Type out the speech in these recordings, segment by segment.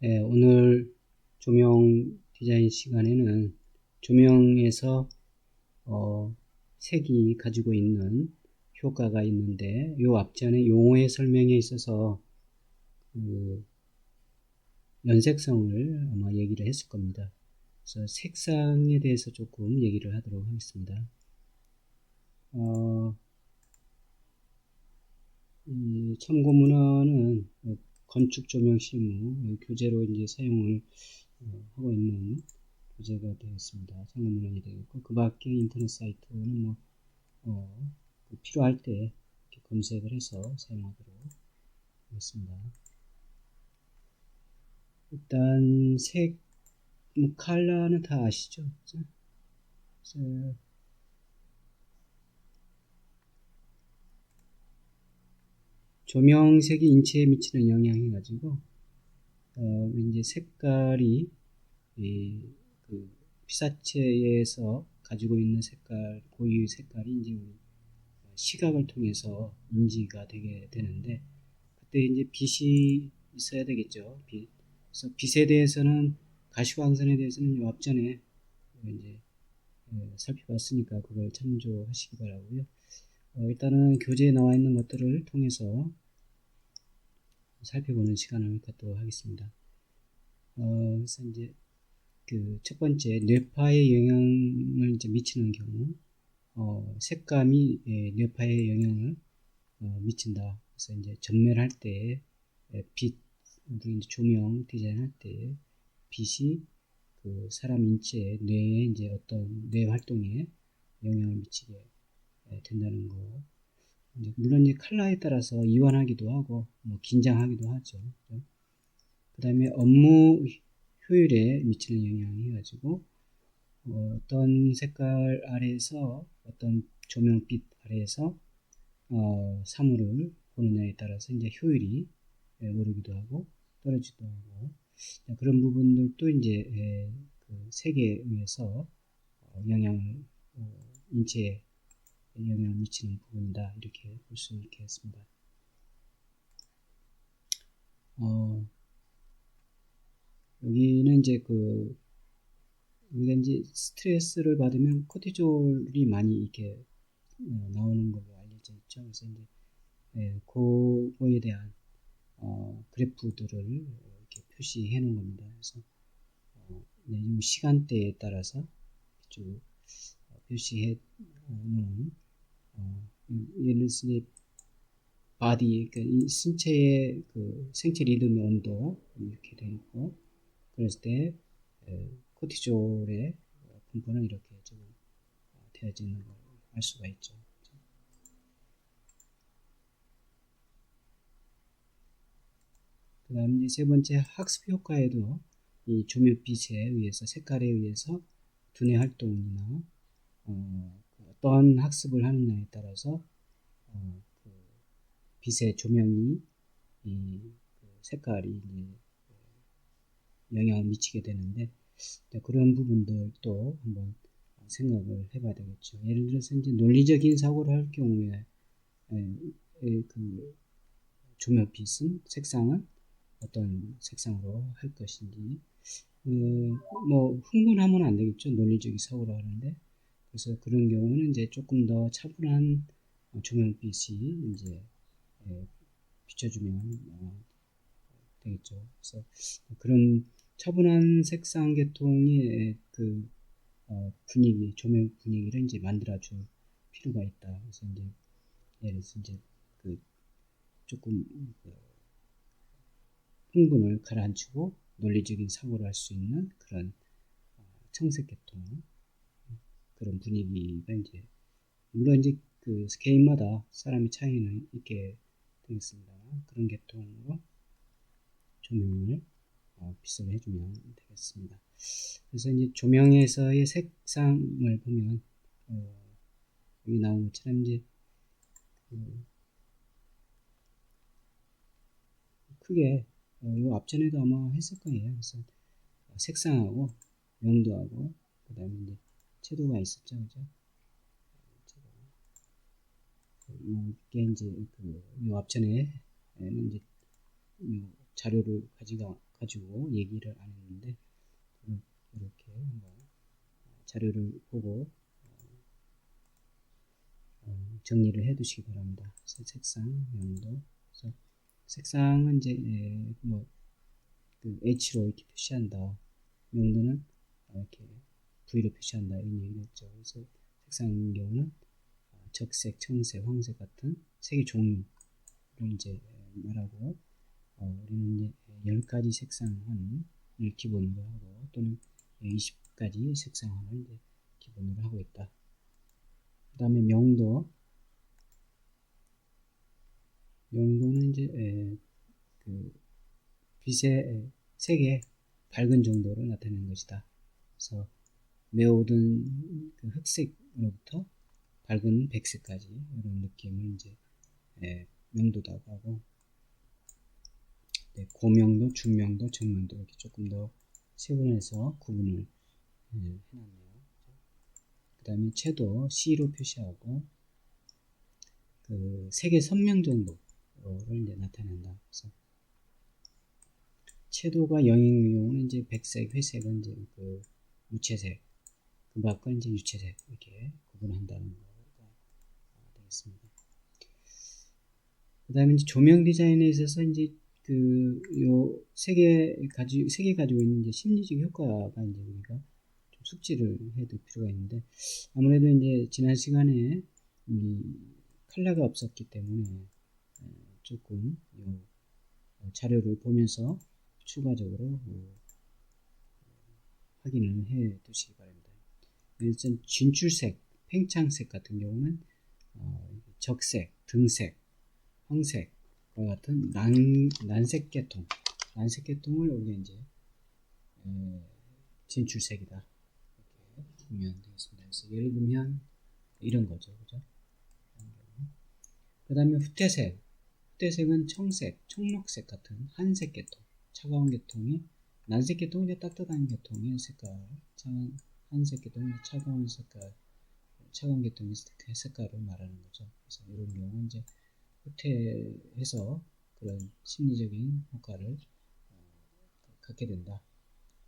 오늘 조명 디자인 시간에는 조명에서 색이 가지고 있는 효과가 있는데, 이 앞전에 용어의 설명에 있어서 그 연색성을 아마 얘기를 했을 겁니다. 그래서 색상에 대해서 조금 얘기를 하도록 하겠습니다. 이 참고문헌은 건축 조명 실무 교재로 이제 사용을 하고 있는 교재가 되겠습니다. 참고문헌이 되겠고, 그 밖에 인터넷 사이트는 필요할 때 이렇게 검색을 해서 사용하도록 하겠습니다. 일단 색, 컬러는 다 아시죠? 그래서 조명색이 인체에 미치는 영향 해가지고 이제 색깔이 그 피사체에서 가지고 있는 색깔, 고유의 색깔이 이제 시각을 통해서 인지가 되게 되는데, 그때 이제 빛이 있어야 되겠죠. 빛. 그래서 빛에 대해서는, 가시광선에 대해서는 앞전에 이제 살펴봤으니까 그걸 참조하시기 바라고요. 일단은 교재에 나와 있는 것들을 통해서 살펴보는 시간을 갖도록 하겠습니다. 그래서 이제 그 첫 번째, 뇌파에 영향을 이제 미치는 경우, 색감이 뇌파에 영향을 미친다. 그래서 이제 전멸할 때 빛, 우리 이제 조명 디자인할 때 빛이 그 사람 인체 뇌에 이제 어떤 뇌 활동에 영향을 미치게 된다는 거. 이제 물론 이제 컬러에 따라서 이완하기도 하고 뭐 긴장하기도 하죠. 그 다음에 업무 효율에 미치는 영향이 가지고 어떤 색깔 아래에서 어떤 조명빛 아래에서 사물을 보느냐에 따라서 이제 효율이 오르기도 하고 떨어지기도 하고, 그런 부분들도 이제 그 색에 의해서 영향을 인체에 영향을 미치는 부분이다, 이렇게 볼 수 있겠습니다. 여기는 이제 우리가 이제 스트레스를 받으면 코티졸이 많이 이렇게 나오는 걸로 알려져 있죠. 그래서 이제 그거에 대한 그래프들을 이렇게 표시해 놓은 겁니다. 그래서 이 시간대에 따라서 쭉 표시해 놓은 예를 들어서 바디, 그러니까 이 신체의 그 생체 리듬의 온도 이렇게 되어 있고, 그랬을 때 코티졸의 분포는 이렇게 지금 되어져 있는 걸 알 수가 있죠. 그 다음 이제 세 번째, 학습 효과에도 이 조명빛에 의해서, 색깔에 의해서 두뇌 활동이나 어떤 학습을 하느냐에 따라서 그 빛의 조명이 그 색깔이 이제 영향을 미치게 되는데, 그런 부분들도 한번 생각을 해봐야 되겠죠. 예를 들어서 이제 논리적인 사고를 할 경우에 그 조명빛은 색상을 어떤 색상으로 할 것인지, 뭐 흥분하면 안 되겠죠. 논리적인 사고를 하는데. 그래서 그런 경우는 이제 조금 더 차분한 조명빛이 이제 비춰주면 되겠죠. 그래서 그런 차분한 색상 계통의 그 분위기, 조명 분위기를 이제 만들어줄 필요가 있다. 그래서 이제 예를 들어서 이제 그 조금 흥분을 가라앉히고 논리적인 사고를 할 수 있는 그런 청색 계통, 그런 분위기가 이제, 물론 이제 그 개인마다 사람의 차이는 있게 되겠습니다만, 그런 계통으로 조명을 빛을 해주면 되겠습니다. 그래서 이제 조명에서의 색상을 보면 여기 나온 것처럼 이제 크게 이 앞전에도 아마 했을 거예요. 그래서 색상하고 명도하고 그 다음에 이제 채도가 있었죠, 그죠? 이게 이제 이 앞전에는 이제 이 자료를 가지고 얘기를 안 했는데 이렇게 한번 자료를 보고 정리를 해 두시기 바랍니다. 색상, 명도. 그래서 색상은 이제 그 H로 이렇게 표시한다. 명도는 이렇게 V로 표시한다. 이런 얘기를 했죠. 그래서 색상의 경우는 적색, 청색, 황색 같은 색의 종류를 이제 말하고 우리는 이제 10가지 색상환을 기본으로 하고 또는 20가지 색상환을 이제 기본으로 하고 있다. 그 다음에 명도는 이제 그 빛의 색의 밝은 정도를 나타내는 것이다. 그래서 매우 어두운 그 흑색으로부터 밝은 백색까지 이런 느낌을 이제 명도라고 하고, 고명도, 중명도, 정명도 이렇게 조금 더 세분해서 구분을 해놨네요. 그 다음에 채도 C로 표시하고 그 색의 선명 정도를 이제 나타낸다. 그래서 채도가 0인 경우는 이제 백색, 회색은 이제 그 무채색, 그 밖은 이제 유채색 이렇게 구분한다는 거가 되겠습니다. 그 다음에 이제 조명 디자인에 있어서 이제 요 세 개 가지고 있는 이제 심리적 효과가 이제 우리가 좀 숙지를 해둘 필요가 있는데, 아무래도 이제 지난 시간에 이 컬러가 없었기 때문에 조금 요 자료를 보면서 추가적으로 확인을 해 두시기 바랍니다. 일단 진출색, 팽창색 같은 경우는 적색, 등색, 황색과 같은 난색 계통을 우리가 이제 진출색이다 이렇게 보면 되겠습니다. 그래서 예를 들면 이런 거죠, 그죠? 그 다음에 후퇴색은 청색, 청록색 같은 한색 계통, 차가운 계통이, 난색 계통은 이제 따뜻한 계통의 색깔, 한색 계통은 차가운 색깔, 차가운 계통의 색깔을 말하는 거죠. 그래서 이런 경우 이제 후퇴해서 그런 심리적인 효과를 갖게 된다.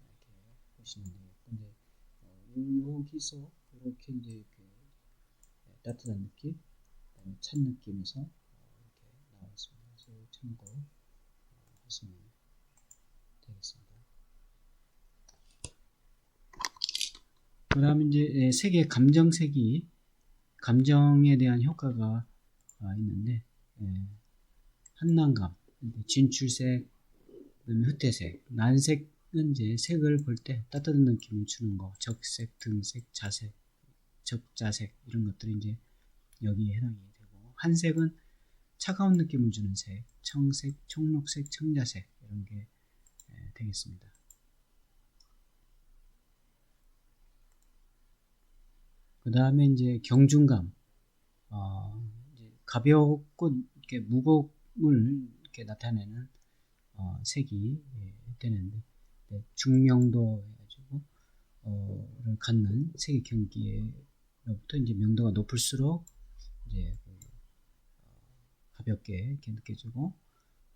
이렇게 보시면 되겠고, 이제 여기서 이렇게 이제 따뜻한 느낌, 그다음에 찬 느낌에서 이렇게 나와 있습니다. 그래서 참고하시면 되겠습니다. 그 다음에 이제 색의 감정에 대한 효과가 있는데, 한난감, 진출색, 그다음에 후퇴색, 난색은 이제 색을 볼 때 따뜻한 느낌을 주는 거, 적색, 등색, 자색, 적자색 이런 것들이 이제 여기에 해당이 되고, 한색은 차가운 느낌을 주는 색, 청색, 청록색, 청자색 이런 게 되겠습니다. 그 다음에 이제 경중감, 이제 가볍고 이렇게 무거움을 이렇게 나타내는 색이 되는데, 중명도 해가지고 를 갖는 색의 경기로부터 이제 명도가 높을수록 이제 가볍게 이렇게 느껴지고,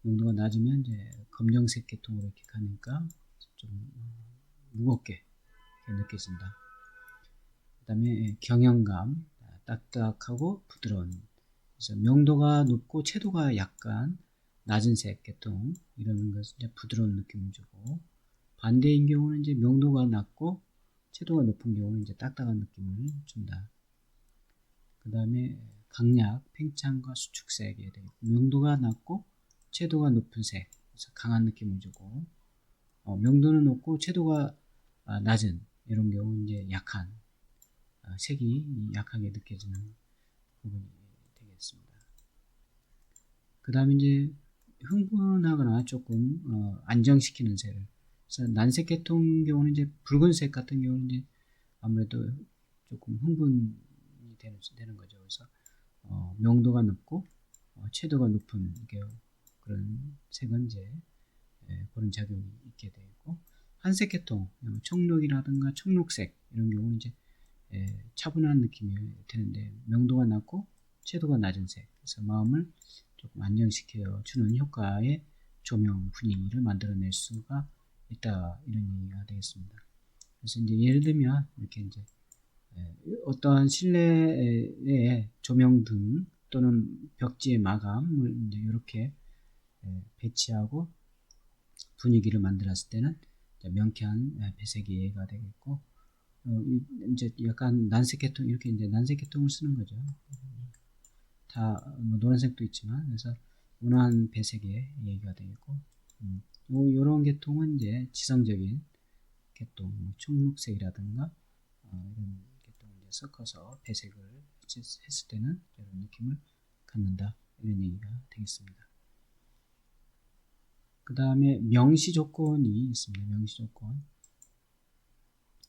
명도가 낮으면 이제 검정색 계통으로 이렇게 가니까 좀 무겁게 느껴진다. 그 다음에 경영감, 딱딱하고 부드러운. 그래서 명도가 높고 채도가 약간 낮은 색 계통, 이런 것은 이제 부드러운 느낌을 주고, 반대인 경우는 이제 명도가 낮고 채도가 높은 경우는 이제 딱딱한 느낌을 준다. 그 다음에 강약, 팽창과 수축색에 대해 명도가 낮고 채도가 높은 색, 그래서 강한 느낌을 주고, 명도는 높고 채도가 낮은 이런 경우는 이제 약한 색이 약하게 느껴지는 부분이 되겠습니다. 그 다음에 이제 흥분하거나 조금 안정시키는 색을, 그래서 난색 계통 경우는 이제 붉은색 같은 경우는 이제 아무래도 조금 흥분이 되는 거죠. 그래서 명도가 높고 채도가 높은 그런 색은 이제 그런 작용이 있게 되고, 한색 계통, 청록이라든가 청록색 이런 경우는 이제 차분한 느낌이 드는데 명도가 낮고 채도가 낮은 색, 그래서 마음을 조금 안정시켜 주는 효과에 조명 분위기를 만들어낼 수가 있다, 이런 얘기가 되겠습니다. 그래서 이제 예를 들면 이렇게 이제 어떠한 실내의 조명등 또는 벽지의 마감을 이제 이렇게 배치하고 분위기를 만들었을 때는 명쾌한 배색이가 되겠고, 이제 약간 난색 계통, 이렇게 이제 난색 계통을 쓰는 거죠. 다 뭐 노란색도 있지만, 그래서 온화한 배색의 얘기가 되겠고, 요런 계통은 이제 지성적인 계통, 청록색이라든가 이런 계통을 이제 섞어서 배색을 했을 때는 이런 느낌을 갖는다, 이런 얘기가 되겠습니다. 그 다음에 명시 조건이 있습니다. 명시 조건.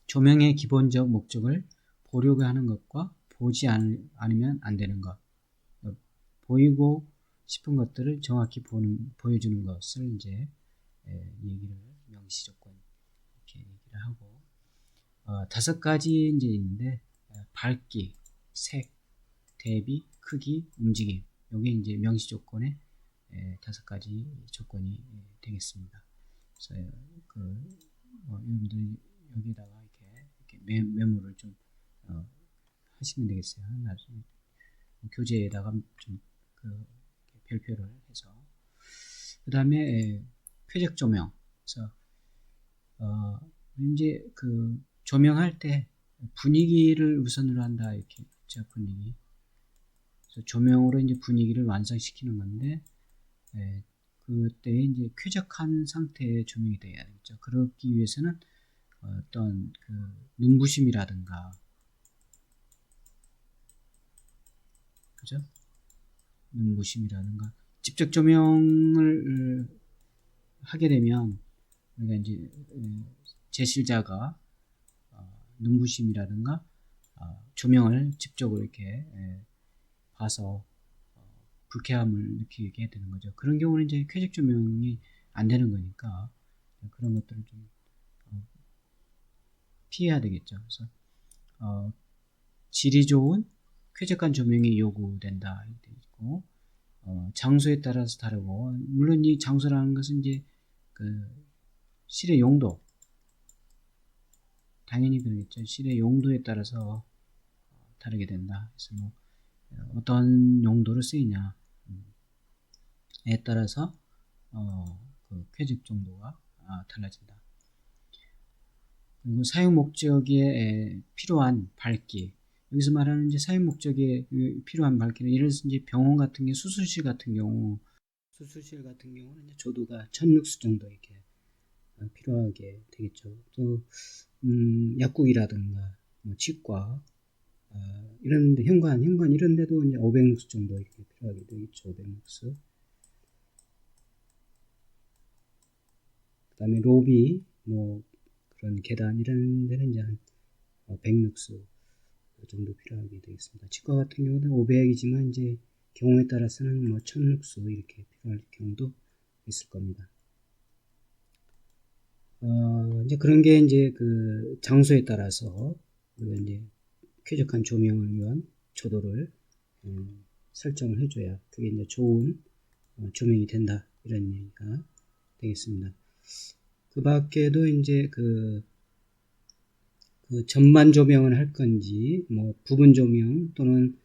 조명의 기본적 목적을 보려고 하는 것과 보지 않으면 안 되는 것. 보이고 싶은 것들을 정확히 보여주는 것을 이제 얘기를 명시 조건 이렇게 얘기를 하고, 5가지 이제 있는데, 밝기, 색, 대비, 크기, 움직임. 요게 이제 명시 조건의 5가지 조건이 되겠습니다. 그래서 여러분들 여기다가 이렇게 메모를 좀 하시면 되겠어요. 나중에 교재에다가 좀 별표를 해서. 그 다음에 쾌적 조명. 그래서 이제 조명할 때 분위기를 우선으로 한다, 이렇게. 분위기. 그래서 조명으로 이제 분위기를 완성시키는 건데, 그때 이제 쾌적한 상태의 조명이 돼야 되겠죠. 그러기 위해서는 어떤 눈부심이라든가, 그죠? 눈부심이라든가, 직접 조명을 하게 되면 우리가 이제 제실자가 눈부심이라든가 조명을 직접으로 이렇게 봐서 불쾌함을 느끼게 되는 거죠. 그런 경우는 이제 쾌적 조명이 안 되는 거니까 그런 것들을 좀 피해야 되겠죠. 그래서 질이 좋은 쾌적한 조명이 요구된다, 이렇게 있고, 장소에 따라서 다르고, 물론 이 장소라는 것은 이제 실의 용도, 당연히 그러겠죠. 실의 용도에 따라서 다르게 된다. 그래서 뭐 어떤 용도로 쓰이냐에 따라서 쾌적 정도가 달라진다. 그리고 사용 목적에 필요한 밝기. 여기서 말하는 이제 사용 목적에 필요한 밝기는, 예를 들어서 이제 병원 같은 게 수술실 같은 경우는 이제 조도가 1000룩스 정도 이렇게 필요하게 되겠죠. 또 약국이라든가 뭐 치과 이런데, 현관 이런 데도 이제 500룩스 정도 이렇게 필요하게 되겠죠. 500룩스. 그 다음에 로비, 뭐 그런 계단 이런 데는 이제 한 100룩스 정도 필요하게 되겠습니다. 치과 같은 경우는 500이지만 이제 경우에 따라서는 뭐 1000룩스 이렇게 필요할 경우도 있을 겁니다. 이제 그런 게 이제 장소에 따라서 우리가 이제 쾌적한 조명을 위한 조도를 설정을 해줘야 그게 이제 좋은 조명이 된다, 이런 얘기가 되겠습니다. 그 밖에도 이제 전만 조명을 할 건지, 뭐 부분 조명 또는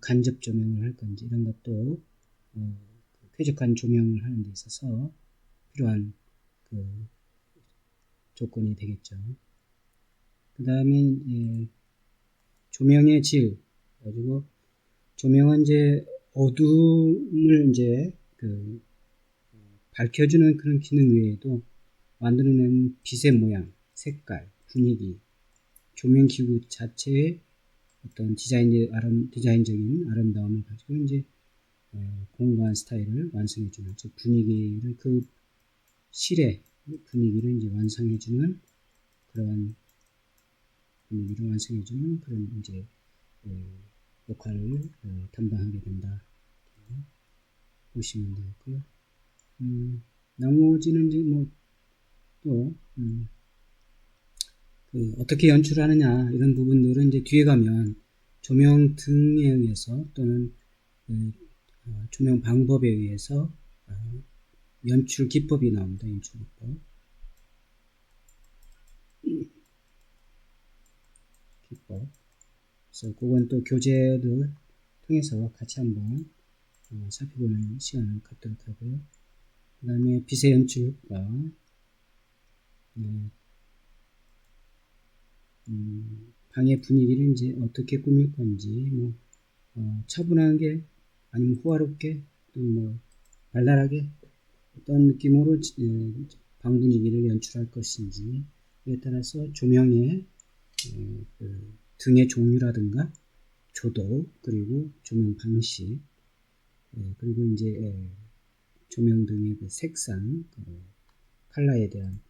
간접 조명을 할 건지, 이런 것도 쾌적한 조명을 하는 데 있어서 필요한 조건이 되겠죠. 그 다음에 조명의 질, 가지고 조명은 이제 어둠을 이제 밝혀주는 그런 기능 외에도 만들어낸 빛의 모양, 색깔, 분위기, 조명 기구 자체의 어떤 디자인적인 아름다움을 가지고 이제 공간 스타일을 완성해주는, 즉 분위기를, 실의 분위기를 이제 완성해주는 그런 이제 역할을 담당하게 된다, 보시면 되겠고요. 나머지는 이제 뭐 또 어떻게 연출하느냐, 이런 부분들은 이제 뒤에 가면 조명 등에 의해서 또는 조명 방법에 의해서 연출 기법이 나옵니다. 연출 기법. 그래서 그건 또 교재를 통해서 같이 한번 살펴보는 시간을 갖도록 하고요. 그 다음에 빛의 연출 효과, 방의 분위기를 이제 어떻게 꾸밀 건지, 뭐, 차분하게, 아니면 호화롭게, 또 뭐, 발랄하게, 어떤 느낌으로 방 분위기를 연출할 것인지에 따라서 조명의 그 등의 종류라든가, 조도, 그리고 조명 방식, 그리고 이제 조명 등의 그 색상, 컬러에 대한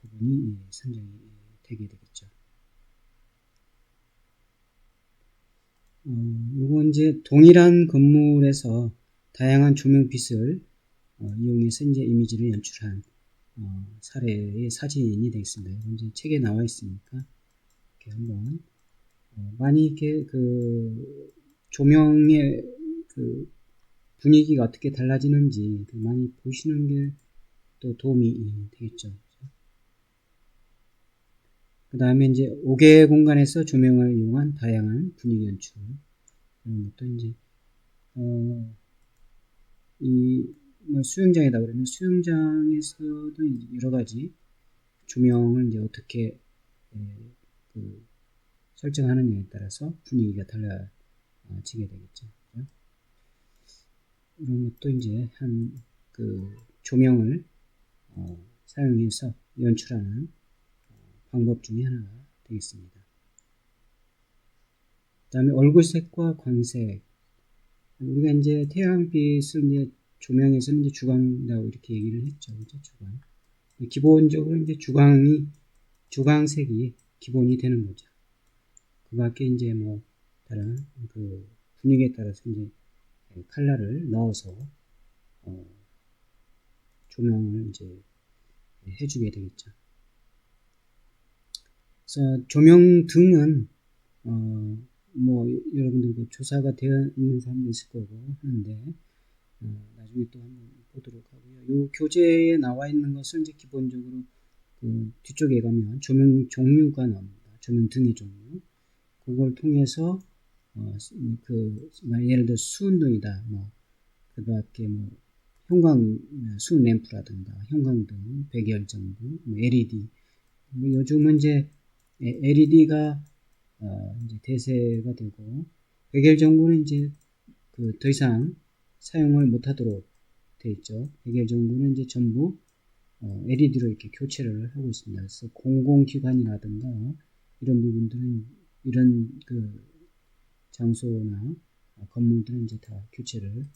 부분이 선정이 되게 되겠죠. 요건 이제 동일한 건물에서 다양한 조명빛을 이용해서 이제 이미지를 연출한 사례의 사진이 되겠습니다. 이제 책에 나와 있으니까 이렇게 한번 많이 이렇게 그 조명의 그 분위기가 어떻게 달라지는지 많이 보시는 게 또 도움이 되겠죠. 그 다음에 이제 5개 공간에서 조명을 이용한 다양한 분위기 연출. 이런 것도 이제, 뭐 수영장이다 그러면 수영장에서도 여러 가지 조명을 이제 어떻게, 그 설정하느냐에 따라서 분위기가 달라지게 되겠죠. 이런 것도 이제 그 조명을 사용해서 연출하는 방법 중에 하나가 되겠습니다. 그 다음에 얼굴색과 광색. 우리가 이제 태양빛을 이제 조명에서는 이제 주광이라고 이렇게 얘기를 했죠. 그죠? 주광. 기본적으로 이제 주광색이 기본이 되는 거죠. 그 밖에 이제 뭐, 다른 그 분위기에 따라서 이제 컬러를 넣어서, 조명을 이제 해주게 되겠죠. 그래서 조명 등은 뭐 여러분들도 조사가 되어 있는 사람도 있을 거고 하는데 나중에 또 한번 보도록 하고요. 요 교재에 나와 있는 것은 이제 기본적으로 그 뒤쪽에 가면 조명 종류가 나옵니다. 조명 등의 종류. 그걸 통해서 예를 들어 수은등이다. 뭐 그밖에 뭐 수은 램프라든가 형광등, 백열전구, 뭐 LED. 뭐 요즘은 이제 LED가 이제 대세가 되고 백열전구는 이제 그 더 이상 사용을 못하도록 돼 있죠. 백열전구는 이제 전부 LED로 이렇게 교체를 하고 있습니다. 그래서 공공기관이라든가 이런 부분들은 이런 그 장소나 건물들은 이제 다 교체를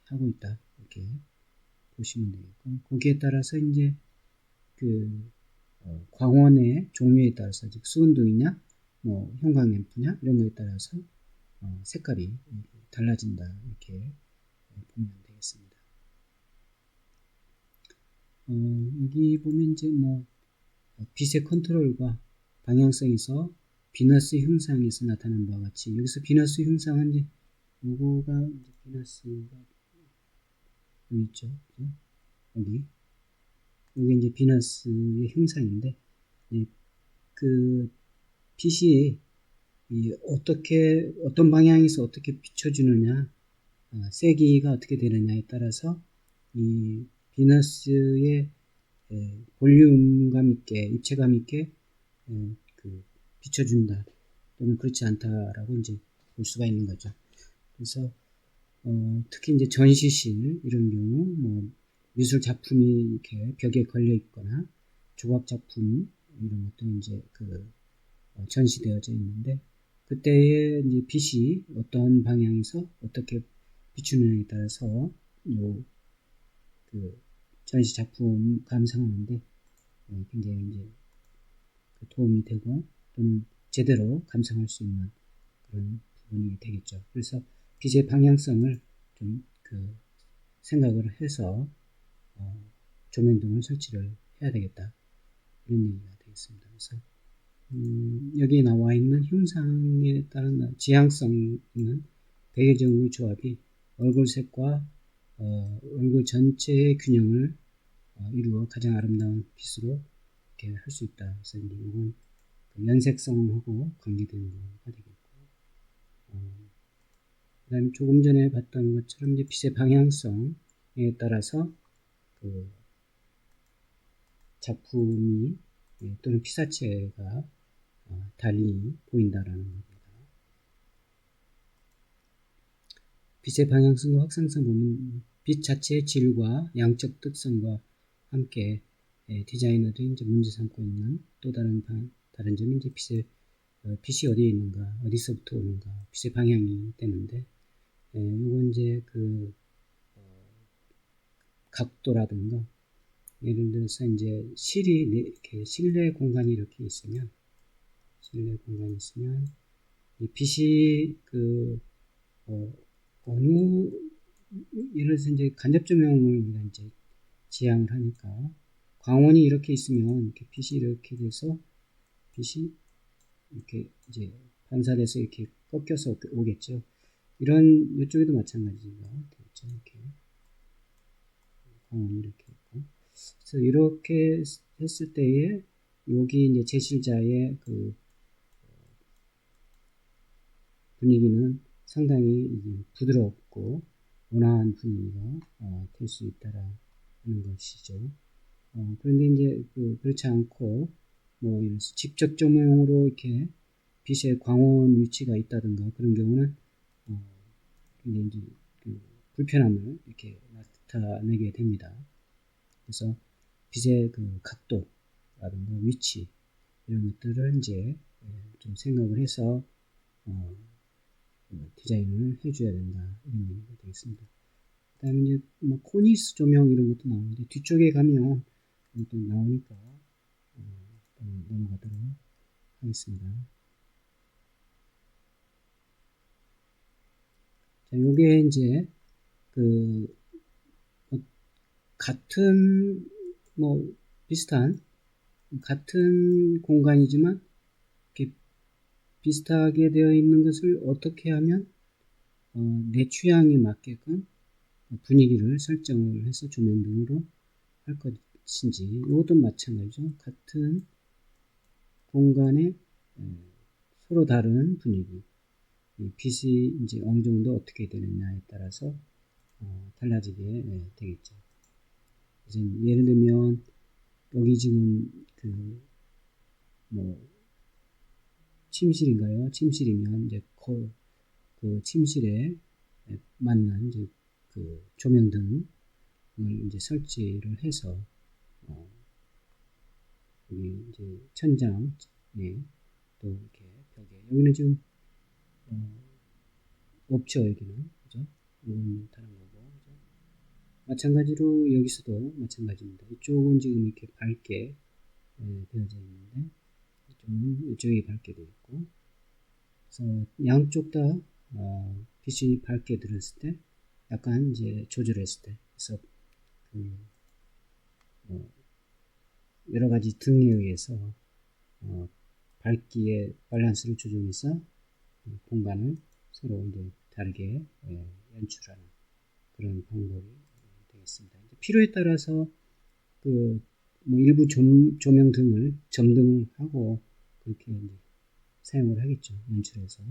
하고 있다 이렇게 보시면 되겠고 거기에 따라서 이제 그 광원의 종류에 따라서 즉 수은등이냐 뭐 형광램프냐 이런 거에 따라서 색깔이 달라진다 이렇게 보면 되겠습니다. 여기 보면 이제 뭐 빛의 컨트롤과 방향성에서 비너스 흉상에서 나타난 바와 같이 여기서 비너스 흉상은 이제 요거가 이제 비너스가 여기 있죠. 여기 이게 이제 비너스의 흉상인데 그 빛이 어떤 방향에서 어떻게 비춰주느냐, 세기가 어떻게 되느냐에 따라서 이 비너스의 볼륨감 있게, 입체감 있게 그 비춰준다 또는 그렇지 않다라고 이제 볼 수가 있는 거죠. 그래서 특히 이제 전시실 이런 경우 뭐 미술 작품이 이렇게 벽에 걸려 있거나 조각 작품 이런 것도 이제 전시되어져 있는데 그때의 이제 빛이 어떤 방향에서 어떻게 비추느냐에 따라서 그 전시 작품 감상하는데 굉장히 이제 도움이 되고 또는 제대로 감상할 수 있는 그런 부분이 되겠죠. 그래서 빛의 방향성을 좀 생각을 해서 조명등을 설치를 해야 되겠다 이런 얘기가 되겠습니다. 그래서 여기 나와 있는 흉상에 따른 지향성은 백열전구 조합이 얼굴색과 얼굴 전체의 균형을 이루어 가장 아름다운 빛으로 이렇게 할 수 있다. 그래서 이제 이건 그 연색성하고 관계되는 거가 되겠고, 그다음에 조금 전에 봤던 것처럼 이제 빛의 방향성에 따라서 그 작품이 또는 피사체가 달리 보인다라는 겁니다. 빛의 방향성과 확산성 보면 빛 자체의 질과 양적 특성과 함께 디자이너들이 이제 문제 삼고 있는 또 다른 점이 이제 빛이 어디에 있는가, 어디서부터 오는가, 빛의 방향이 되는데, 요건 이제 그 각도라든가, 예를 들어서 이제 이렇게 실내 공간이 이렇게 있으면, 이 빛이 어느, 예를 들어서 이제 간접 조명을 우리가 이제 지향을 하니까, 광원이 이렇게 있으면, 이렇게 빛이 이렇게 돼서, 빛이 이렇게 이제 반사돼서 이렇게 꺾여서 오겠죠. 이쪽에도 마찬가지가 되겠죠. 이렇게. 광원이 이렇게 있고. 그래서 이렇게 했을 때에, 여기 이제 제실자의 그 분위기는 상당히 부드럽고 온화한 분위기가 될 수 있다라는 것이죠. 그런데 이제 그렇지 않고 뭐 이런 직접 조명으로 이렇게 빛의 광원 위치가 있다든가 그런 경우는 굉장히 이제 불편함을 이렇게 나타내게 됩니다. 그래서 빛의 그 각도라든가 위치 이런 것들을 이제 좀 생각을 해서 디자인을 해줘야 된다 이런 얘기가 되겠습니다. 그 다음에 이제 뭐 코니스 조명 이런 것도 나오는데 뒤쪽에 가면 또 나오니까 넘어가도록 하겠습니다. 자, 요게 이제 같은 비슷한 같은 공간이지만 이렇게 비슷하게 되어 있는 것을 어떻게 하면 내 취향에 맞게끔 분위기를 설정을 해서 조명 등으로 할 것인지, 이것도 마찬가지죠. 같은 공간에 서로 다른 분위기, 빛이 이제 어느 정도 어떻게 되느냐에 따라서 달라지게 되겠죠. 그래서 예를 들면 여기 지금 침실인가요? 침실이면 이제 그 침실에 맞는 이제 그 조명등을 이제 설치를 해서 여기 이제 천장에 또 이렇게 벽에 여기는 지금 없죠. 여기는 그죠? 이건 다른 거고 그죠? 마찬가지로 여기서도 마찬가지입니다. 이쪽은 지금 이렇게 밝게 되어져 있는데 이쪽이 밝게 되어 있고, 그래서 양쪽 다 빛이 밝게 들었을 때 약간 이제 조절했을 때, 그래서 여러 가지 등에 의해서 밝기의 밸런스를 조정해서 공간을 서로 이제 다르게 연출하는 그런 방법이 되겠습니다. 필요에 따라서 일부 조명 등을 점등하고 그렇게 이제 사용을 하겠죠. 연출해서.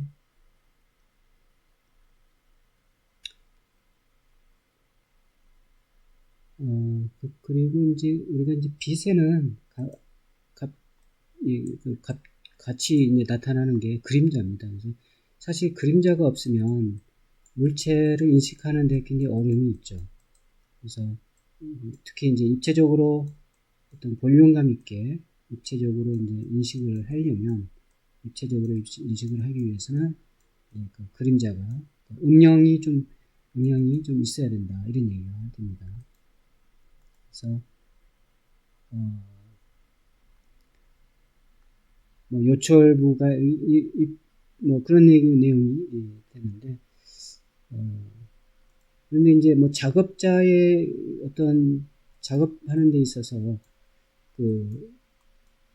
그리고 이제 우리가 이제 빛에는 같이 이제 나타나는 게 그림자입니다. 그래서 사실 그림자가 없으면 물체를 인식하는 데 굉장히 어려움이 있죠. 그래서 특히 이제 입체적으로 어떤 볼륨감 있게 입체적으로 이제 인식을 하려면 입체적으로 인식을 하기 위해서는 그 그림자가 음영이 좀 있어야 된다 이런 얘기가 됩니다. 그래서 요철부가 그런 내용이 되는데 그런데 이제 작업자의 어떤 작업하는 데 있어서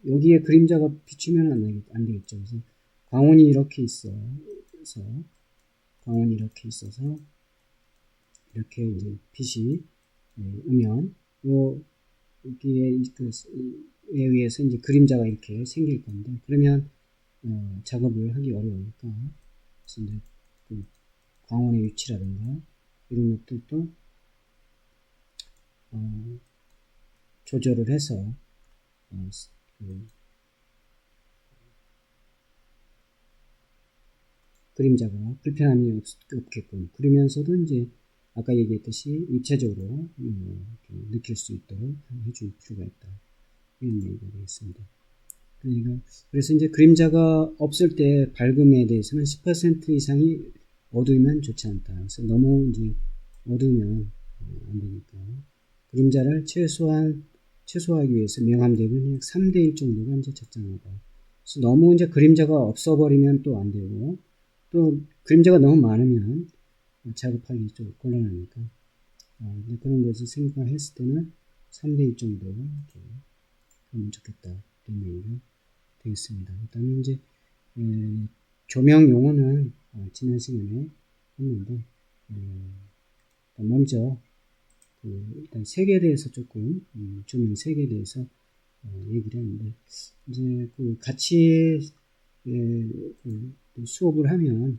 여기에 그림자가 비추면 안 되겠죠. 그래서 광원이 이렇게 있어서 이렇게 이제 빛이 오면 여기에 에 의해서 이제 그림자가 이렇게 생길 건데, 그러면 작업을 하기 어려우니까, 그래서 이제 그 광원의 위치라든가 이런 것들도 조절을 해서 그 그림자가 불편함이 없게끔, 그러면서도 이제 아까 얘기했듯이 입체적으로 느낄 수 있도록 해줄 필요가 있다, 이런 얘기가 되겠습니다. 그러니까 그래서 이제 그림자가 없을 때 밝음에 대해서는 10% 이상이 어두우면 좋지 않다. 그래서 너무 이제 어두우면 안 되니까 그림자를 최소화하기 위해서 명암 대비는 3대1 정도가 이제 적당하다. 그래서 너무 이제 그림자가 없어버리면 또 안 되고, 또 그림자가 너무 많으면 작업하기 좀 곤란하니까, 그런 것을 생각했을 때는 3대1 정도 이렇게 하면 좋겠다, 이런 얘기가 되겠습니다. 그 다음에 이제 조명 용어는 지난 시간에 했는데, 먼저 일단 색에 대해서 조금 조명 색에 대해서 얘기를 했는데, 이제 같이 수업을 하면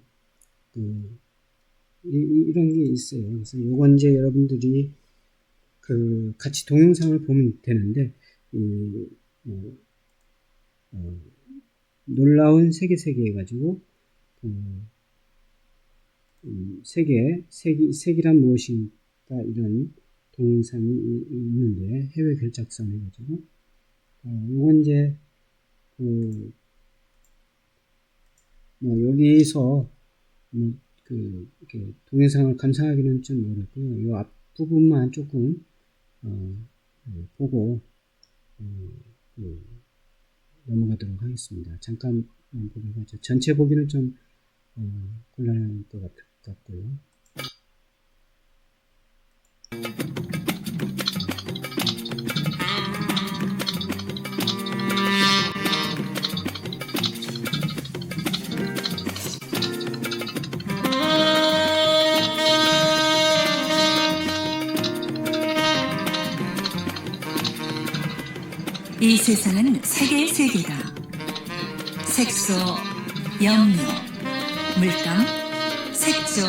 이런 게 있어요. 그래서 요건 이제 여러분들이 같이 동영상을 보면 되는데, 놀라운 세계 해가지고 색이란 무엇인가, 이런 동영상이 있는데, 해외 결작선 해가지고 요건 이제 여기서 이렇게 동영상을 감상하기는 좀 어렵고요. 요 앞부분만 조금 보고 넘어가도록 하겠습니다. 잠깐 보도록 하죠. 전체 보기는 좀 곤란할 것 같고요. 이 세상은 세 개의 세계다. 색소, 염료, 물감, 색조,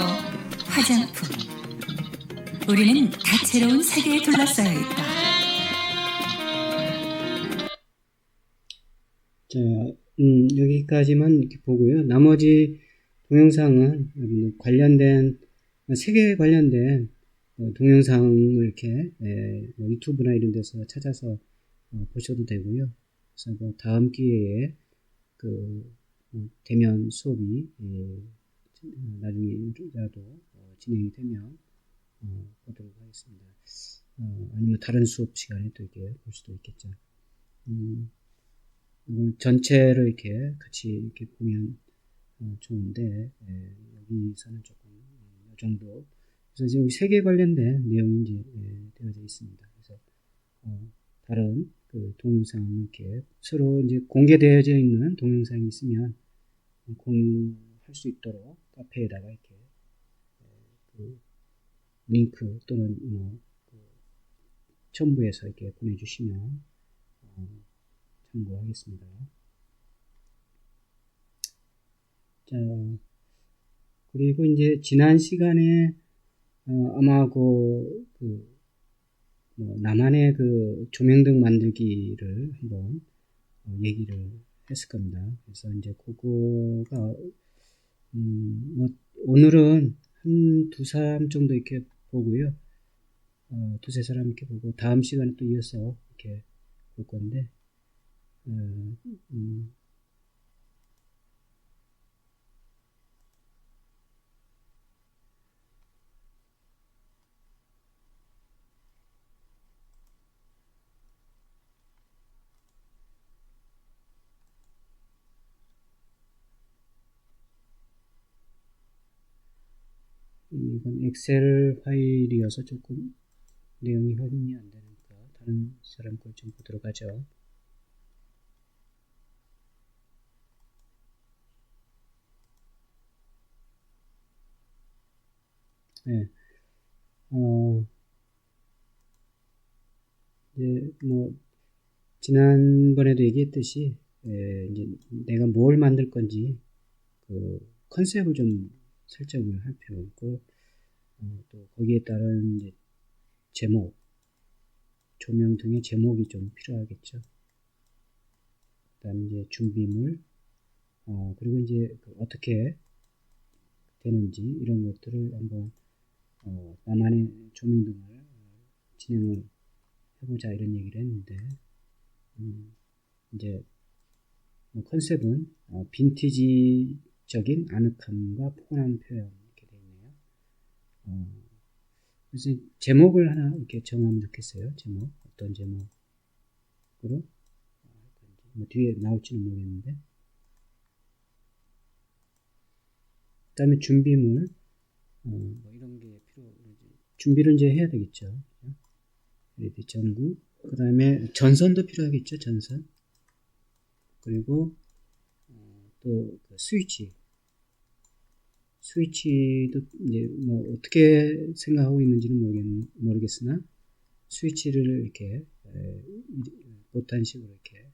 화장품. 우리는 다채로운 세계에 둘러싸여 있다. 자, 여기까지만 이렇게 보고요. 나머지 동영상은 관련된, 세계에 관련된 동영상을 이렇게 유튜브나 이런 데서 찾아서 보셔도 되고요. 그래서 다음 기회에 대면 수업이 나중에라도 진행이 되면 보도록 하겠습니다. 아니면 다른 수업 시간에 또 이렇게 볼 수도 있겠죠. 이걸 전체로 이렇게 같이 이렇게 보면 좋은데, 여기서는 조금 이 정도. 그래서 지금 세계 관련된 내용이 이제 되어져 있습니다. 그래서 다른 동영상을 이렇게 서로 이제 공개되어져 있는 동영상이 있으면 공유할 수 있도록 카페에다가 이렇게 링크 또는 첨부해서 이렇게 보내주시면 참고하겠습니다. 자, 그리고 이제 지난 시간에 아마 나만의 조명등 만들기를 한번 얘기를 했을 겁니다. 그래서 이제 그거가 오늘은 한 두 사람 정도 이렇게 보고요. 두세 사람 이렇게 보고 다음 시간에 또 이어서 이렇게 볼 건데, 이건 엑셀 파일이어서 조금 내용이 확인이 안 되니까 다른 사람 걸 좀 보도록 하죠. 네. 이제 뭐 지난번에도 얘기했듯이 이제 내가 뭘 만들 건지 그 컨셉을 좀 설정을 할 필요가 있고 또 거기에 따른 이제 제목, 조명 등의 제목이 좀 필요하겠죠. 그다음 이제 준비물, 그리고 이제 어떻게 되는지 이런 것들을 한번 나만의 조명등을 진행을 해보자 이런 얘기를 했는데 이제 뭐 컨셉은 빈티지적인 아늑함과 포근한 표현 이렇게 되어 있네요. 그래서 제목을 하나 이렇게 정하면 좋겠어요. 제목 어떤 제목으로 뭐 뒤에 나올지는 모르겠는데 그다음에 준비물 뭐 이런 게 준비를 이제 해야 되겠죠. 레디 전구 그 다음에 전선도 필요하겠죠. 전선 그리고 또그 스위치도 이제 뭐 어떻게 생각하고 있는지는 모르겠으나 스위치를 이렇게 보탄식으로 이렇게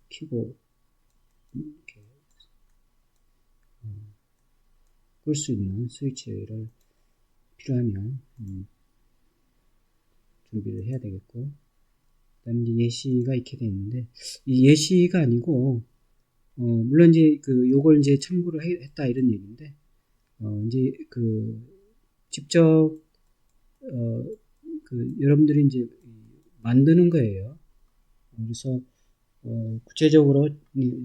켜고 이렇게 끌 수 있는 스위치를 필요하면 준비를 해야 되겠고 그다음에 이제 예시가 이렇게 되어 있는데 이 예시가 아니고 물론 이제 요걸 이제 참고를 했다 이런 얘기인데 이제 직접 여러분들이 이제 만드는 거예요. 그래서 구체적으로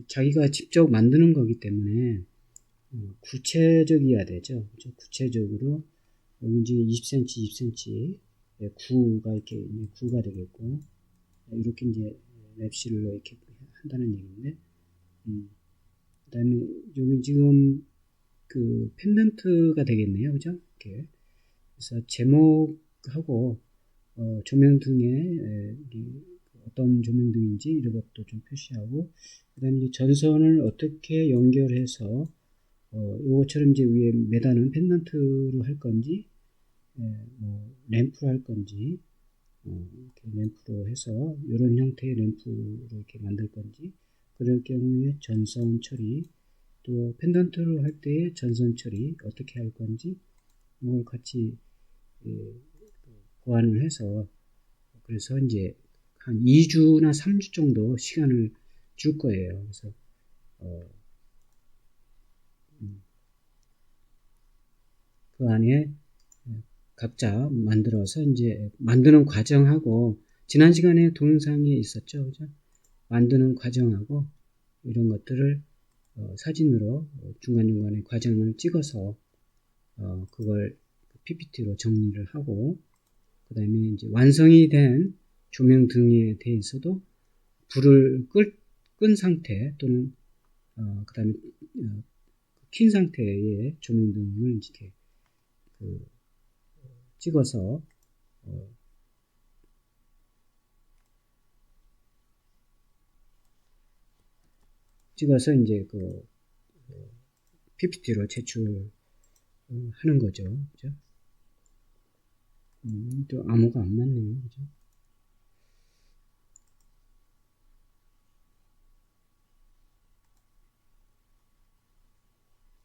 자기가 직접 만드는 거기 때문에 구체적이어야 되죠. 그렇죠? 구체적으로 여기 이제 20cm, 20cm 구가 이렇게 구가 되겠고 이렇게 이제 랩실로 이렇게 한다는 얘기인데 그다음에 여기 지금 펜던트가 되겠네요, 그죠? 이렇게 그래서 제목하고 조명등에 어떤 조명등인지 이런 것도 좀 표시하고 그다음에 이제 전선을 어떻게 연결해서 요것처럼 이제 위에 매다는 펜던트로 할 건지 뭐 램프로 할 건지 이렇게 램프로 해서 이런 형태의 램프로 이렇게 만들 건지 그럴 경우에 전선 처리 또 펜던트로 할 때의 전선 처리 어떻게 할 건지 이걸 같이 보완을 해서 그래서 이제 한 2주나 3주 정도 시간을 줄 거예요. 그래서 그 안에 각자 만들어서 이제 만드는 과정하고 지난 시간에 동영상이 있었죠, 그죠? 만드는 과정하고 이런 것들을 사진으로 중간중간에 과정을 찍어서 그걸 PPT로 정리를 하고 그 다음에 이제 완성이 된 조명등에 대해서도 불을 끈 상태 또는 그 다음에 킨 상태의 조명등을 이렇게 찍어서 이제 PPT로 제출하는 거죠. 그죠? 또 암호가 안 맞네요. 그죠?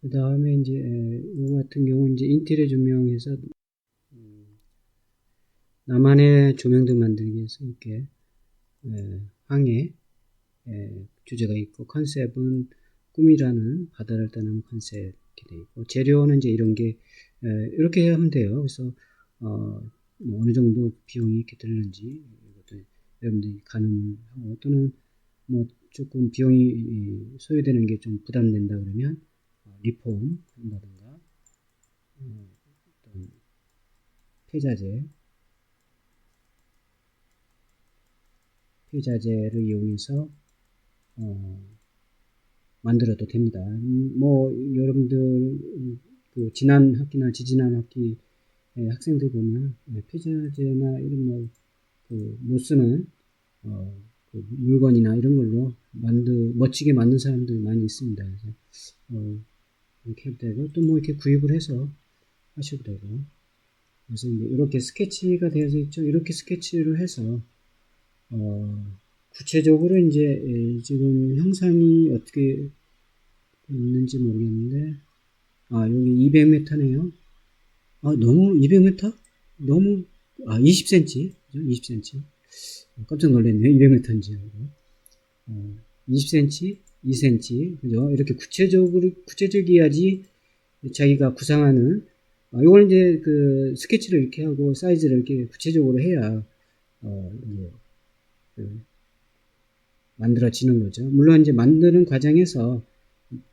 그 다음에 이제 이거 같은 경우 이제 인테리어 조명에서 나만의 조명등 만들기 위해서 이렇게 항해 주제가 있고 컨셉은 꿈이라는 바다를 떠나는 컨셉 이렇게 돼 있고 재료는 이제 이런 게 이렇게 하면 돼요. 그래서 뭐 어느 정도 비용이 이렇게 들는지 이것도 여러분들이 가늠하고 또는 뭐 조금 비용이 소요되는 게 좀 부담된다 그러면 리폼 한다든가 어떤 폐자재를 이용해서 만들어도 됩니다. 뭐 여러분들 지난 학기나 지지난 학기 학생들 보면 폐자재나 이런 못 쓰는 물건이나 이런 걸로 멋지게 만든 사람들 많이 있습니다. 그래서 이렇게 해도 되고 또 뭐 이렇게 구입을 해서 하셔도 되고 그래서 이제 이렇게 스케치가 되어져 있죠. 이렇게 스케치를 해서 구체적으로 이제 지금 형상이 어떻게 있는지 모르겠는데, 여기 200m네요. 너무 200m? 너무 20cm, 20cm. 깜짝 놀랐네요. 200m인지. 20cm, 2cm, 그죠? 이렇게 구체적이어야지 자기가 구상하는, 이걸 이제 그 스케치를 이렇게 하고 사이즈를 이렇게 구체적으로 해야, 이제 그 만들어지는 거죠. 물론 이제 만드는 과정에서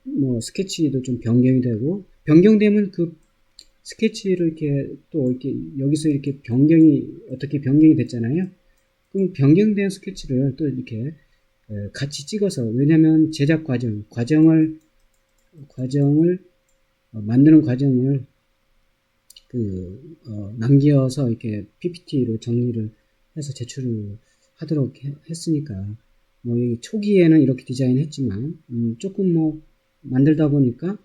뭐 스케치도 좀 변경이 되고, 변경되면 그 스케치를 이렇게 또 이렇게 여기서 이렇게 어떻게 변경이 됐잖아요. 그럼 변경된 스케치를 또 이렇게 같이 찍어서, 왜냐면 제작 과정을 만드는 과정을 남겨서 이렇게 PPT로 정리를 해서 제출을 하도록 했으니까, 뭐 초기에는 이렇게 디자인했지만 조금 뭐 만들다 보니까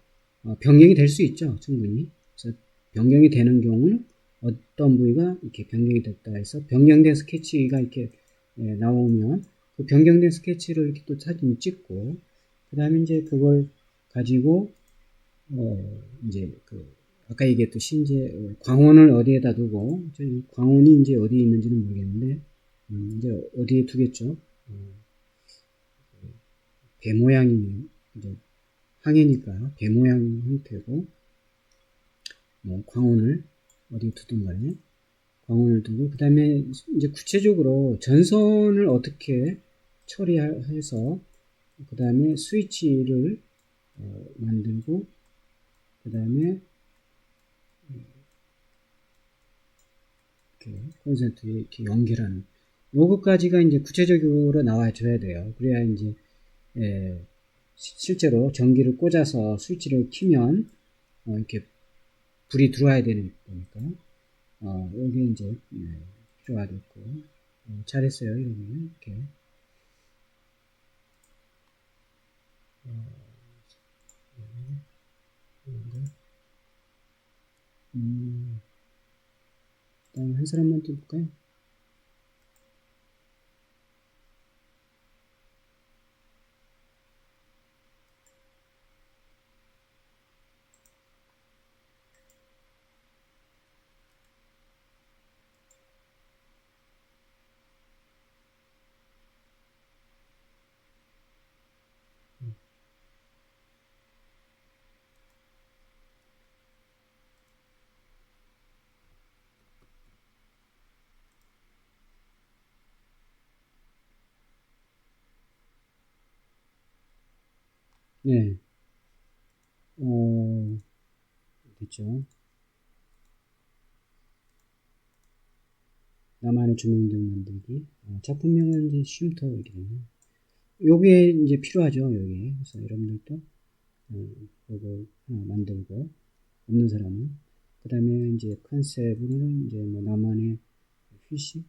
변경이 될 수 있죠, 충분히. 그래서 변경이 되는 경우는 어떤 부위가 이렇게 변경이 됐다 해서 변경된 스케치가 이렇게 나오면 그 변경된 스케치를 이렇게 또 사진 찍고, 그 다음에 이제 그걸 가지고 이제 아까 얘기했듯이 이제 광원을 어디에다 두고, 광원이 이제 어디에 있는지는 모르겠는데 이제 어디에 두겠죠. 배 모양이 이제 항해니까 배 모양 형태고, 뭐 광원을 어디에 두든 간에 광원을 두고, 그 다음에 이제 구체적으로 전선을 어떻게 처리해서 그 다음에 스위치를 만들고, 그 다음에 이렇게 콘센트에 이렇게 연결하는 요것까지가 이제 구체적으로 나와줘야 돼요. 그래야 이제 실제로 전기를 꽂아서 스위치를 키면 이렇게 불이 들어와야 되는 거니까 여기 이제 필요하겠고, 잘했어요. 이러면 이렇게 다음 한 사람만 또 볼까요? 네, 됐죠. 나만의 조명등 만들기. 작품명은 이제 쉼터 이렇게요. 요게 이제 필요하죠. 여기. 그래서 여러분들도 요거 하나 만들고, 없는 사람은. 그 다음에 이제 컨셉은 이제 뭐 나만의 휴식,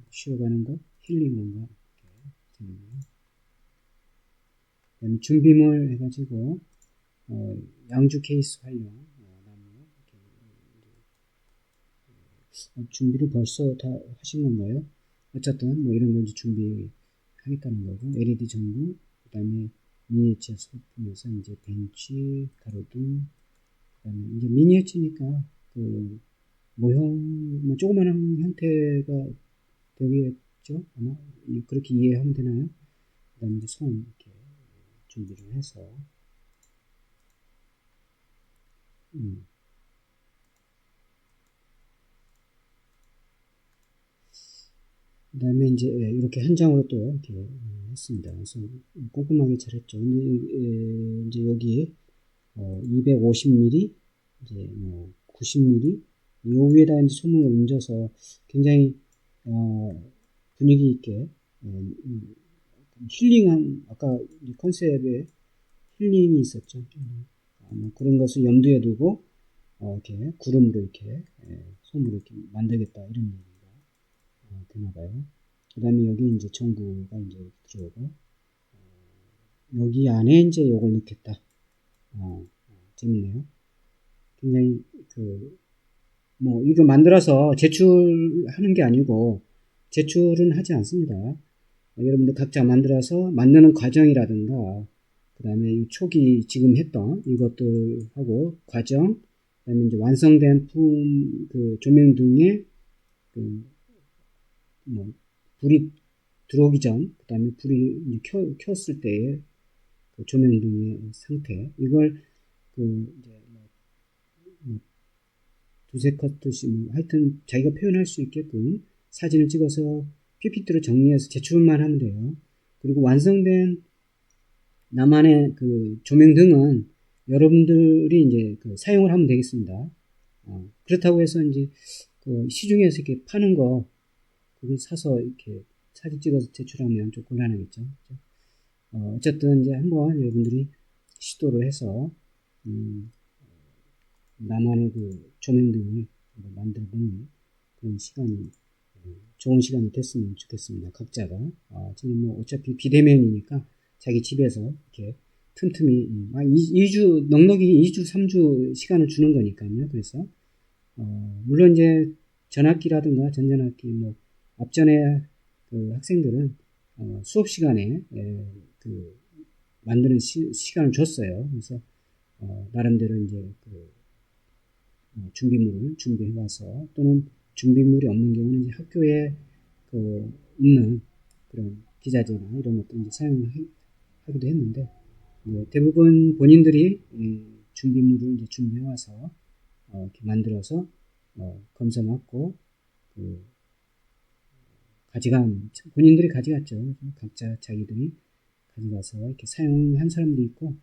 쉬어가는 것, 힐링 뭔가 이렇게. 그 다음에 준비물 해가지고 양주 케이스 활용, 나무 이렇게 준비를 벌써 다 하신 건가요? 어쨌든 뭐 이런 걸 이제 준비하겠다는 거고, LED 전구, 그 다음에 미니어처 소품에서 이제 벤치, 가로등, 그 다음에 이제 미니어처니까 그 모형, 뭐 조그마한 형태가 되겠죠? 아마 그렇게 이해하면 되나요? 그 다음에 이제 손 이렇게 준비를 해서 그 다음에 이제 이렇게 한 장으로 또 이렇게 했습니다. 그래서 꼼꼼하게 잘했죠. 근데 이제 여기 250mm, 이제 뭐 90mm, 요 위에다 이제 소문을 얹어서 굉장히 분위기 있게 힐링한, 아까 컨셉에 힐링이 있었죠. 뭐 그런 것을 염두에 두고 이렇게 구름으로 이렇게 솜으로 이렇게 만들겠다 이런 얘기가 되나봐요. 그 다음에 여기 이제 전구가 이제 들어오고, 여기 안에 이제 요걸 넣겠다. 재밌네요. 굉장히 뭐 이거 만들어서 제출하는 게 아니고 제출은 하지 않습니다. 여러분들 각자 만들어서 만드는 과정이라든가 그 다음에 초기 지금 했던 이것들하고 과정, 그 다음에 이제 완성된 그 조명 등의 뭐 불이 들어오기 전, 그 다음에 불이 이제 켰을 때의 그 조명 등의 상태, 이걸 이제 뭐 두세 컷듯이 하여튼 자기가 표현할 수 있게끔 사진을 찍어서 PPT로 정리해서 제출만 하면 돼요. 그리고 완성된 나만의 그 조명등은 여러분들이 이제 사용을 하면 되겠습니다. 그렇다고 해서 이제 그 시중에서 이렇게 파는 거 그걸 사서 이렇게 사진 찍어서 제출하면 좀 곤란하겠죠. 그렇죠? 어쨌든 이제 한번 여러분들이 시도를 해서 나만의 그 조명등을 만들어 보는 그런 시간이 좋은 시간이 됐으면 좋겠습니다. 각자가 지금 뭐 어차피 비대면이니까 자기 집에서 이렇게 틈틈이 2주 넉넉히 2주 3주 시간을 주는 거니까요. 그래서 물론 이제 전학기라든가 전전학기 뭐 앞전에 그 학생들은 수업 시간에 그 만드는 시간을 줬어요. 그래서 나름대로 이제 준비물을 준비해 와서 또는 준비물이 없는 경우는 이제 학교에 있는 그런 기자재나 이런 것도 이제 사용하기도 했는데 대부분 본인들이 준비물을 이제 준비해 와서 이렇게 만들어서 검사 받고 본인들이 가져갔죠. 각자 자기들이 가져가서 이렇게 사용한 사람도 있고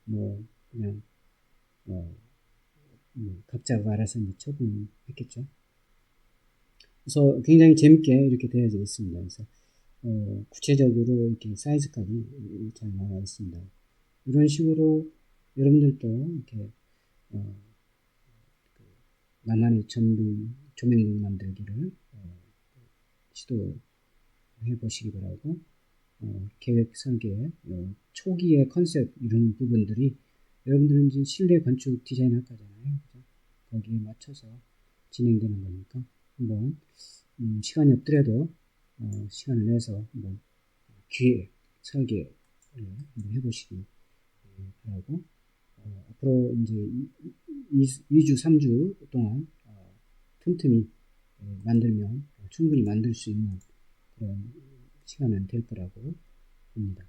뭐 그냥 각자가 알아서 이제 처분했겠죠. 그래서 굉장히 재밌게 이렇게 되어져 있습니다. 그래서 구체적으로 이렇게 사이즈까지 잘 나와 있습니다. 이런 식으로 여러분들도 이렇게 나만의 조명등 만들기를 시도해 보시기 바라고 계획 설계 초기의 컨셉 이런 부분들이 여러분들은 이제 실내 건축 디자인 학과잖아요. 그죠? 거기에 맞춰서 진행되는 거니까 한번 시간이 없더라도 시간을 내서 한번 기획 설계를 한번 해보시기 바라고 앞으로 이제 2주 3주 동안 틈틈이 만들면 충분히 만들 수 있는 그런 시간은 될 거라고 봅니다.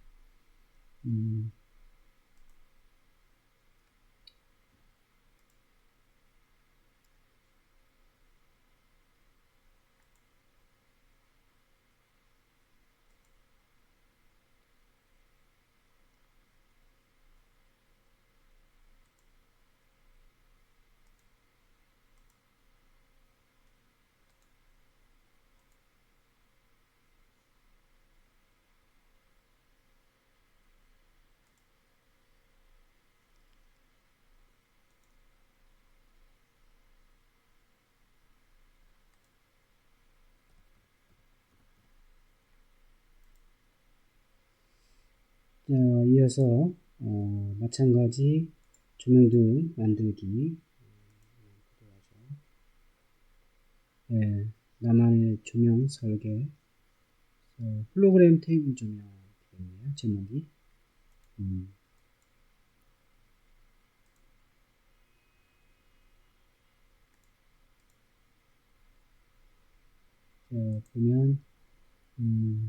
자, 이어서 마찬가지 조명등 만들기 나만의 조명 설계 홀로그램 테이블 조명 되겠네요. 제목이 보면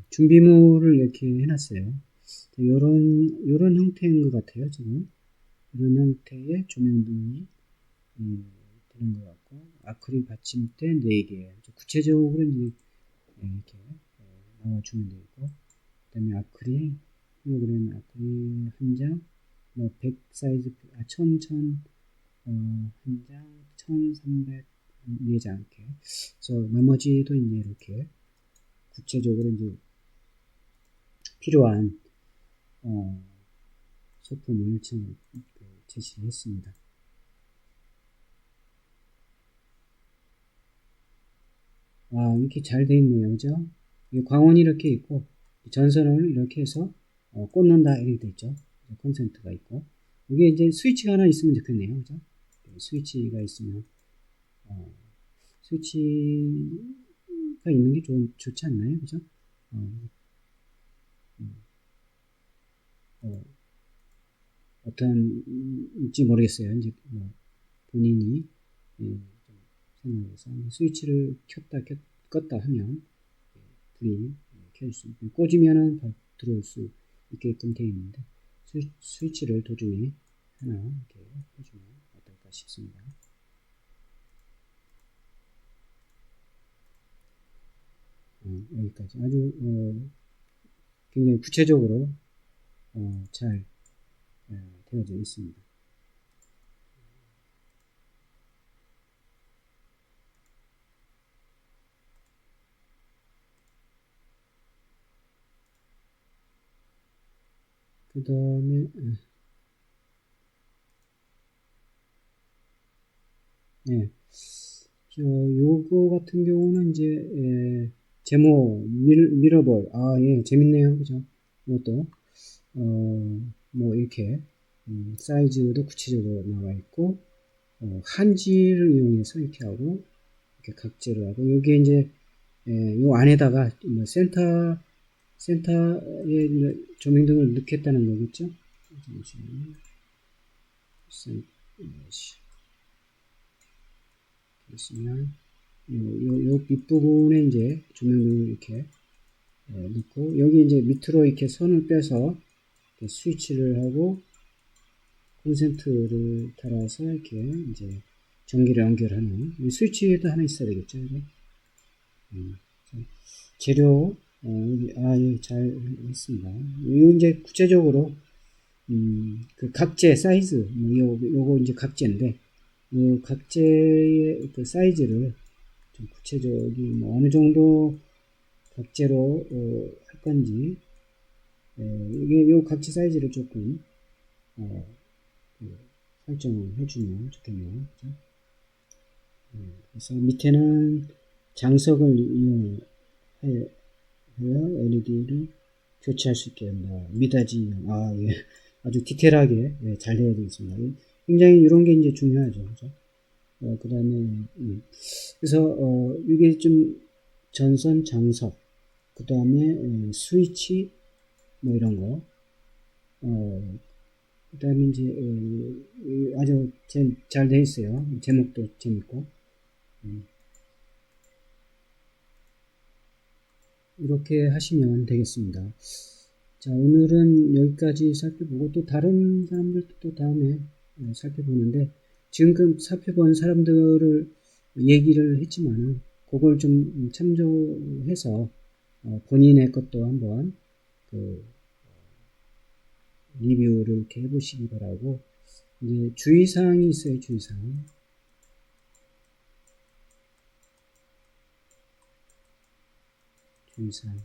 준비물을 이렇게 해놨어요. 요런 형태인 것 같아요. 지금 이런 형태의 조명등이 되는 것 같고 아크릴 받침대 4개 구체적으로 이제 이렇게 나와주면 되고 그 다음에 아크릴 홀로그램 아크릴 한장 뭐 100 사이즈 1000 한장 1300 4장 이렇게 그래서 나머지도 이제 이렇게 구체적으로 이제 필요한 소품을 제시했습니다. 이렇게 잘 돼 있네요. 그죠? 광원이 이렇게 있고, 전선을 이렇게 해서, 꽂는다, 이렇게 돼 있죠. 콘센트가 있고. 이게 이제 스위치가 하나 있으면 좋겠네요. 그죠? 스위치가 있으면, 스위치가 있는 게 좋지 않나요? 그죠? 어떤지 모르겠어요. 이제 뭐 본인이 좀 생각해서 스위치를 껐다 하면 불이 켜질 수 있고 꽂으면은 들어올 수 있게끔 되어 있는데 스위치를 도중에 하나 이렇게 해주면 어떨까 싶습니다. 여기까지 아주 굉장히 구체적으로 잘 되어져 있습니다. 그 다음에 네, 요거 같은 경우는 이제 제목 미러볼 예 재밌네요, 그죠? 이것도 뭐 이렇게 사이즈도 구체적으로 나와 있고 한지를 이용해서 이렇게 하고 이렇게 각재를 하고 여기에 이제 요 안에다가 뭐 센터에 조명등을 넣겠다는 거겠죠? 잠시만요. 있으면 요 윗부분에 이제 조명등을 이렇게 넣고 여기 이제 밑으로 이렇게 선을 빼서 이렇게 스위치를 하고 콘센트를 달아서 이렇게 이제 전기를 연결하는 스위치도 하나 있어야 되겠죠, 이거? 재료 예, 잘 했습니다. 이거 이제 구체적으로 그 각재 사이즈 요거 이제 각재인데 각재의 그 사이즈를 좀 구체적인 뭐 어느 정도 각재로 할 건지 이게 요 각재 사이즈를 조금 설정을 해주면 좋겠네요. 그죠? 그래서 밑에는 장석을 이용하여 LED를 교체할 수 있게 한다. 미닫이 예. 아주 디테일하게 잘 되어 있습니다. 굉장히 이런 게 이제 중요하죠. 그죠? 그 다음에 그래서 이게 좀 전선 장석 그 다음에 스위치 뭐 이런 거 그 다음에 이제 아주 잘 되어 있어요. 제목도 재밌고 이렇게 하시면 되겠습니다. 자, 오늘은 여기까지 살펴보고 또 다른 사람들도 또 다음에 살펴보는데 지금 살펴본 사람들을 얘기를 했지만은 그걸 좀 참조해서 본인의 것도 한번 그 리뷰를 이렇게 해보시기 바라고 이제 주의사항이 있어요. 주의사항.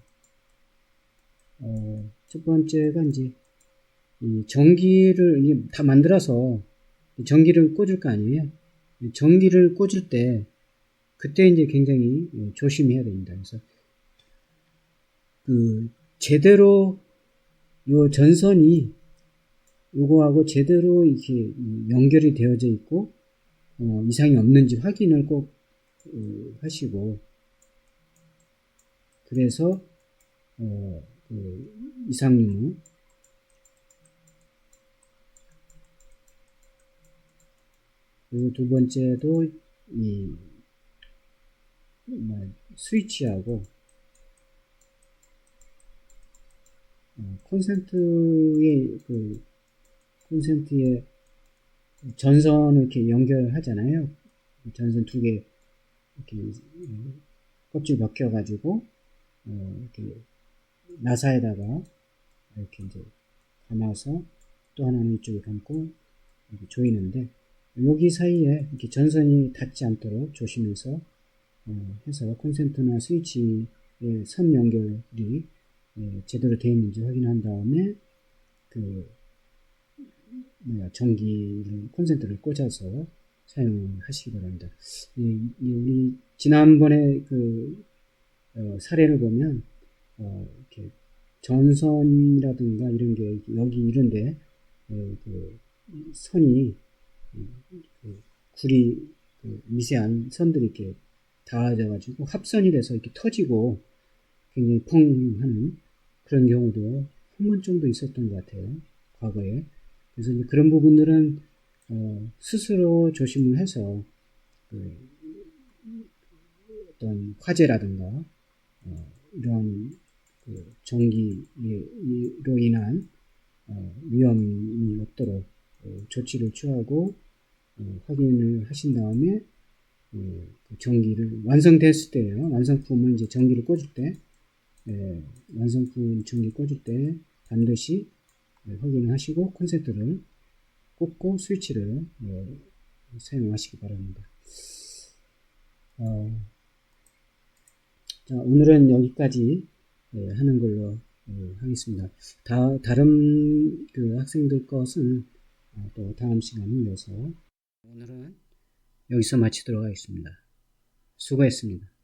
첫 번째가 이제 이 전기를 이게 다 만들어서 전기를 꽂을 거 아니에요. 전기를 꽂을 때 그때 이제 굉장히 조심해야 됩니다. 그래서 그 제대로 요 전선이 요거하고 제대로 이렇게 연결이 되어져 있고 이상이 없는지 확인을 꼭 하시고 그래서 그 이상 유무 그리고 두 번째도 이 스위치하고 콘센트의 전선을 이렇게 연결하잖아요. 전선 두 개 이렇게 껍질 벗겨가지고 이렇게 나사에다가 이렇게 이제 감아서 또 하나는 이쪽에 감고 이렇게 조이는데 여기 사이에 이렇게 전선이 닿지 않도록 조심해서 해서 콘센트나 스위치의 선 연결이 제대로 되어 있는지 확인한 다음에 콘센트를 꽂아서 사용하시기 바랍니다. 우리 지난번에 사례를 보면 이렇게 전선이라든가 이런 게 여기 이런데 선이 굴이 미세한 선들이 이렇게 닿아져가지고 합선이 돼서 이렇게 터지고 굉장히 펑 하는 그런 경우도 한 번 정도 있었던 것 같아요. 과거에. 그래서 이제 그런 부분들은 스스로 조심을 해서 그 어떤 화재라든가 이러한 그 전기로 인한 위험이 없도록 조치를 취하고 확인을 하신 다음에 그 전기를 완성됐을 때예요. 완성품을 이제 전기를 꽂을 때 완성품 전기 꽂을 때 반드시 확인을 하시고 콘센트를 꽂고 스위치를 사용하시기 바랍니다. 자, 오늘은 여기까지 하는 걸로 하겠습니다. 다른 그 학생들 것은 또 다음 시간에 이어서 오늘은 여기서 마치도록 하겠습니다. 수고했습니다.